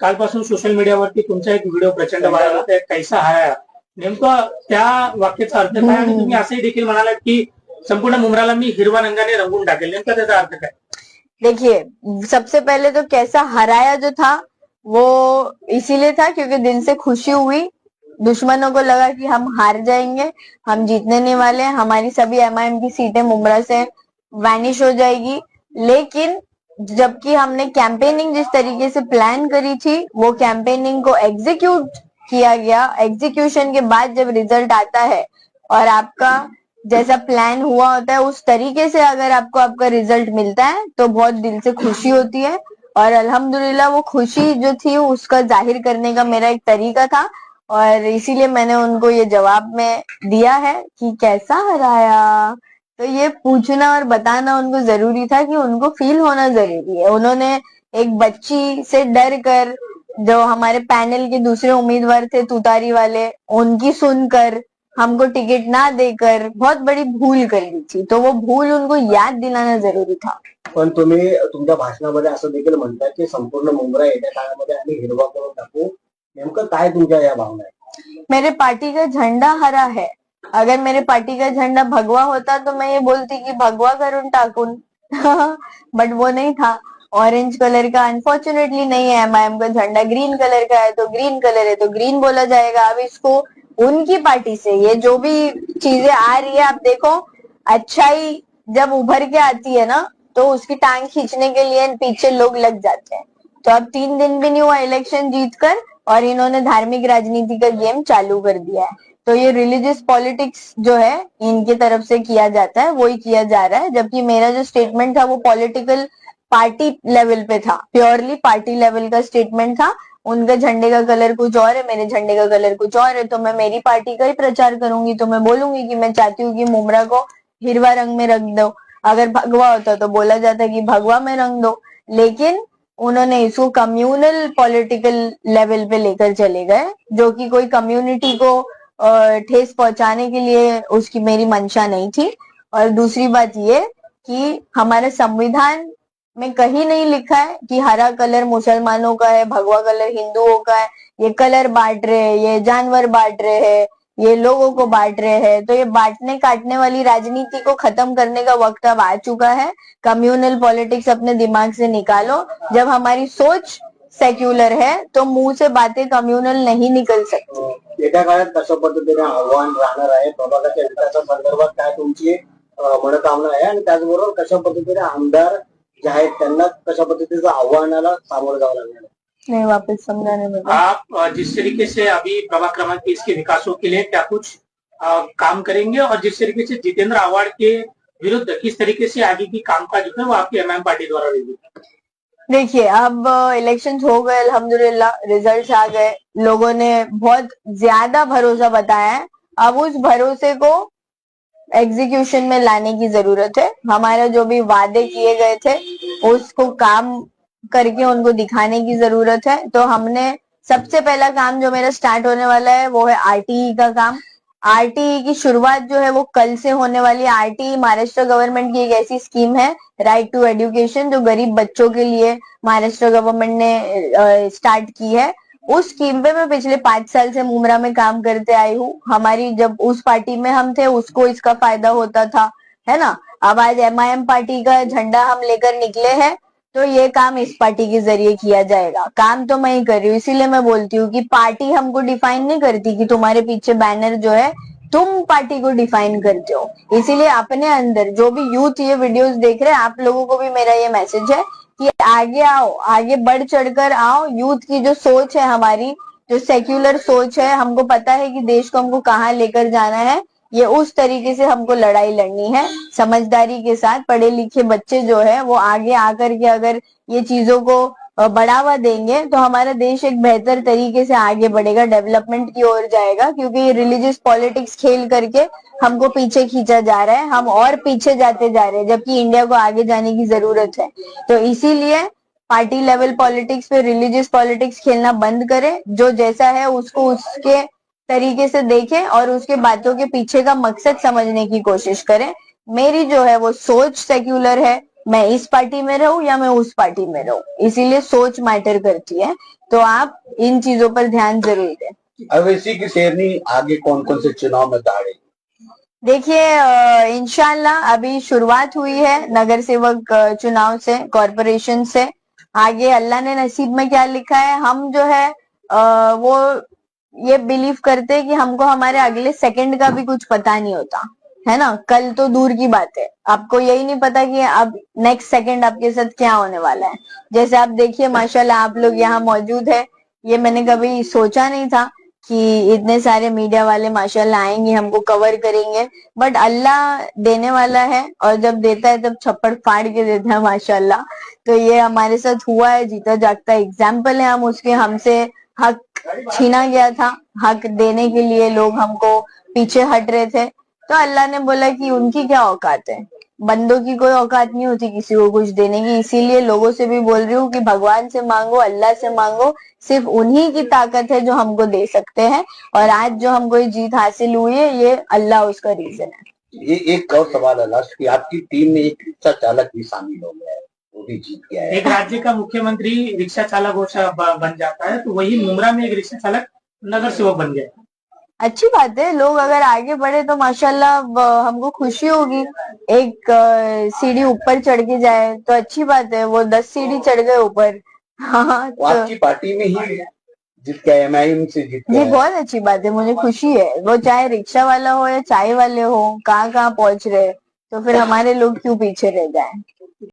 कालपासून सोशल मीडियावरती तुमचा एक व्हिडिओ प्रचंड व्हायरल होतोय, कैसा हराया. नेमकं त्या वाक्याचा अर्थ काय? आणि तुम्ही असंही देखील म्हणालात की संपूर्ण मुंब्राला मी हिरवा रंगाने रंगून टाकेल. नेमका त्याचा अर्थ काय? देखिए, सबसे पहले तो कैसा हराया जो था वो इसीलिए था क्योंकि दिल से खुशी हुई। दुश्मनों को लगा कि हम हार जाएंगे, हम जीतने नहीं वाले, हमारी सभी एमआईएम की सीटें मुंब्रा से वैनिश हो जाएगी। लेकिन जबकि हमने कैंपेनिंग जिस तरीके से प्लान करी थी वो कैंपेनिंग को एग्जीक्यूट किया गया। एग्जीक्यूशन के बाद जब रिजल्ट आता है और आपका जैसा प्लान हुआ होता है उस तरीके से अगर आपको आपका रिजल्ट मिलता है तो बहुत दिल से खुशी होती है। और अल्हम्दुलिल्लाह वो खुशी जो थी उसका जाहिर करने का मेरा एक तरीका था और इसीलिए मैंने उनको ये जवाब में दिया है कि कैसा हराया। तो ये पूछना और बताना उनको जरूरी था कि उनको फील होना जरूरी है। उन्होंने एक बच्ची से डर कर जो हमारे पैनल के दूसरे उम्मीदवार थे तुतारी वाले उनकी सुनकर हमको टिकट ना देकर बहुत बड़ी भूल कर दी थी। तो वो भूल उनको याद दिलाना जरूरी था। पण तुम्ही तुमच्या भाषणामध्ये असं देखील म्हणताय की संपूर्ण मुंब्रा येत्या काळामध्ये आम्ही हिरवा करून टाकू. नेमकं काय तुमच्या या भावना आहे? मेरे पार्टी का झंडा हरा है। अगर मेरे पार्टी का झंडा भगवा होता तो मैं ये बोलती कि भगवा करून टाकून बट वो नहीं था। ऑरेंज कलर का अनफॉर्चुनेटली नहीं है। एमआईएम का झंडा ग्रीन कलर का है तो ग्रीन कलर है तो ग्रीन बोला जाएगा। अब इसको उनकी पार्टी से ये जो भी चीजें आ रही है आप देखो, अच्छाई जब उभर के आती है ना तो उसकी टांग खींचने के लिए पीछे लोग लग जाते हैं। तो अब 3 दिन भी नहीं हुआ इलेक्शन जीतकर और इन्होंने धार्मिक राजनीति का गेम चालू कर दिया है। तो ये रिलीजियस पॉलिटिक्स जो है इनकी तरफ से किया जाता है वही किया जा रहा है। जबकि मेरा जो स्टेटमेंट था वो पॉलिटिकल पार्टी लेवल पे था, प्योरली पार्टी लेवल का स्टेटमेंट था। उनके झंडे का कलर कुछ और है, मेरे झंडे का कलर कुछ और है, तो मैं मेरी पार्टी का ही प्रचार करूंगी। तो मैं बोलूंगी कि मैं चाहती हूँ कि मुंब्रा को हिरवा रंग में रंग दो। अगर भगवा होता तो बोला जाता कि भगवा में रंग दो। लेकिन उन्होंने इसको कम्युनल पॉलिटिकल लेवल पे लेकर चले गए जो कि कोई कम्युनिटी को ठेस पहुंचाने के लिए उसकी मेरी मंशा नहीं थी। और दूसरी बात ये कि हमारे संविधान में कहीं नहीं लिखा है कि हरा कलर मुसलमानों का है, भगवा कलर हिंदुओं का है। ये कलर बांट रहे हैं, ये जानवर बांट रहे हैं, ये लोगों को बांट रहे हैं। तो ये बांटने काटने वाली राजनीति को खत्म करने का वक्त अब आ चुका है। कम्युनल पॉलिटिक्स अपने दिमाग से निकालो। जब हमारी सोच सेक्युलर है तो मुंह से बातें कम्युनल नहीं निकल सकती। येत्या काळात कशा पद्धतीने आव्हान राहणार आहे, प्रभागाच्या विकासासंदर्भात काय तुमची मनोकामना आहे आणि त्याचबरोबर कशा पद्धतीने आमदार जे आहेत त्यांना कशा पद्धतीचं आव्हानाला सामोरं जावं लागणार आहे? नहीं, वापस समझाने में आप जिस तरीके से अभी प्रभाग क्रमांक 30 के विकासों के लिए क्या कुछ काम करेंगे और जिस तरीके से जितेंद्र आव्हाड के विरुद्ध किस तरीके से आगे की कामकाज जो है वो आपकी एमआईएम पार्टी द्वारा होगी? देखिए, अब इलेक्शन हो गए, अल्हम्दुलिल्लाह रिजल्ट्स आ गए, लोगों ने बहुत ज्यादा भरोसा बताया है। अब उस भरोसे को एग्जीक्यूशन में लाने की जरूरत है। हमारे जो भी वादे किए गए थे उसको काम करके उनको दिखाने की जरूरत है। तो हमने सबसे पहला काम जो मेरा स्टार्ट होने वाला है वो है आरटीई का काम। आरटीई की शुरुआत जो है वो कल से होने वाली है। आरटीई महाराष्ट्र गवर्नमेंट की एक ऐसी स्कीम है, राइट टू एजुकेशन, जो गरीब बच्चों के लिए महाराष्ट्र गवर्नमेंट ने स्टार्ट की है। उस स्कीम पे मैं पिछले 5 साल से मुंब्रा में काम करते आई हूँ। हमारी जब उस पार्टी में हम थे उसको इसका फायदा होता था, है ना। अब आज एमआईएम पार्टी का झंडा हम लेकर निकले हैं तो ये काम इस पार्टी के जरिए किया जाएगा। काम तो मैं ही कर रही हूँ, इसीलिए मैं बोलती हूँ कि पार्टी हमको डिफाइन नहीं करती कि तुम्हारे पीछे बैनर जो है तुम पार्टी को डिफाइन करते हो। इसीलिए अपने अंदर जो भी यूथ ये वीडियोस देख रहे हैं आप लोगों को भी मेरा ये मैसेज है कि आगे आओ, आगे बढ़ चढ़कर आओ। यूथ की जो सोच है, हमारी जो सेक्युलर सोच है, हमको पता है कि देश को हमको कहाँ लेकर जाना है। ये उस तरीके से हमको लड़ाई लड़नी है, समझदारी के साथ। पढ़े लिखे बच्चे जो है वो आगे आकर के अगर ये चीजों को बढ़ावा देंगे तो हमारा देश एक बेहतर तरीके से आगे बढ़ेगा, डेवलपमेंट की ओर जाएगा। क्योंकि ये रिलीजियस पॉलिटिक्स खेल करके हमको पीछे खींचा जा रहा है, हम और पीछे जाते जा रहे हैं, जबकि इंडिया को आगे जाने की जरूरत है। तो इसीलिए पार्टी लेवल पॉलिटिक्स पे रिलीजियस पॉलिटिक्स खेलना बंद करें। जो जैसा है उसको उसके तरीके से देखें और उसके बातों के पीछे का मकसद समझने की कोशिश करें। मेरी जो है वो सोच सेक्युलर है, मैं इस पार्टी में रहूं या मैं उस पार्टी में रहूं, इसीलिए सोच मैटर करती है। तो आप इन चीजों पर ध्यान जरूर दें। अवैसी की शेरनी आगे कौन कौन से चुनाव में दाड़े? देखिए इंशाल्लाह अभी शुरुआत हुई है नगर सेवक चुनाव से, कॉरपोरेशन से। आगे अल्लाह ने नसीब में क्या लिखा है, हम जो है वो ये बिलीव करते हैं कि हमको हमारे अगले सेकंड का भी कुछ पता नहीं होता है ना। कल तो दूर की बात है, आपको यही नहीं पता कि अब नेक्स्ट सेकंड आपके साथ क्या होने वाला है। जैसे आप देखिए माशाल्लाह आप लोग यहाँ मौजूद है, ये मैंने कभी सोचा नहीं था कि इतने सारे मीडिया वाले माशाल्लाह आएंगे, हमको कवर करेंगे। बट अल्लाह देने वाला है और जब देता है तब छप्पड़ फाड़ के देता है माशाल्लाह। तो ये हमारे साथ हुआ है, जीता जागता एग्जाम्पल है हम उसके। हमसे हक छीना गया था, हक देने के लिए लोग हमको पीछे हट रहे थे, तो अल्लाह ने बोला कि उनकी क्या औकात है, बंदों की कोई औकात नहीं होती किसी को कुछ देने की। इसीलिए लोगों से भी बोल रही हूँ कि भगवान से मांगो, अल्लाह से मांगो, सिर्फ उन्हीं की ताकत है जो हमको दे सकते हैं। और आज जो हमको ये जीत हासिल हुई है ये अल्लाह उसका रीजन है। ये एक और सवाल है लास्ट की, आपकी टीम में एक रिक्शा चालक भी शामिल हो गया है, वो भी जीत गया है। एक राज्य का मुख्यमंत्री रिक्शा चालक बन जाता है, तो वही मुमरा में एक रिक्शा चालक नगर सेवक बन गया। अच्छी बात है, लोग अगर आगे बढ़े तो माशाल्लाह हमको खुशी होगी। एक सीढ़ी ऊपर चढ़ के जाए तो अच्छी बात है, वो 10 सीढ़ी चढ़ गए ऊपर। हाँ वो आपकी पार्टी में ही जीत गया, एमआईएम से जीत ये गया। बहुत अच्छी बात है, मुझे खुशी है। वो चाहे रिक्शा वाला हो या चाय वाले हो, कहाँ कहाँ पहुंच रहे, तो फिर हमारे लोग क्यों पीछे रह जाए।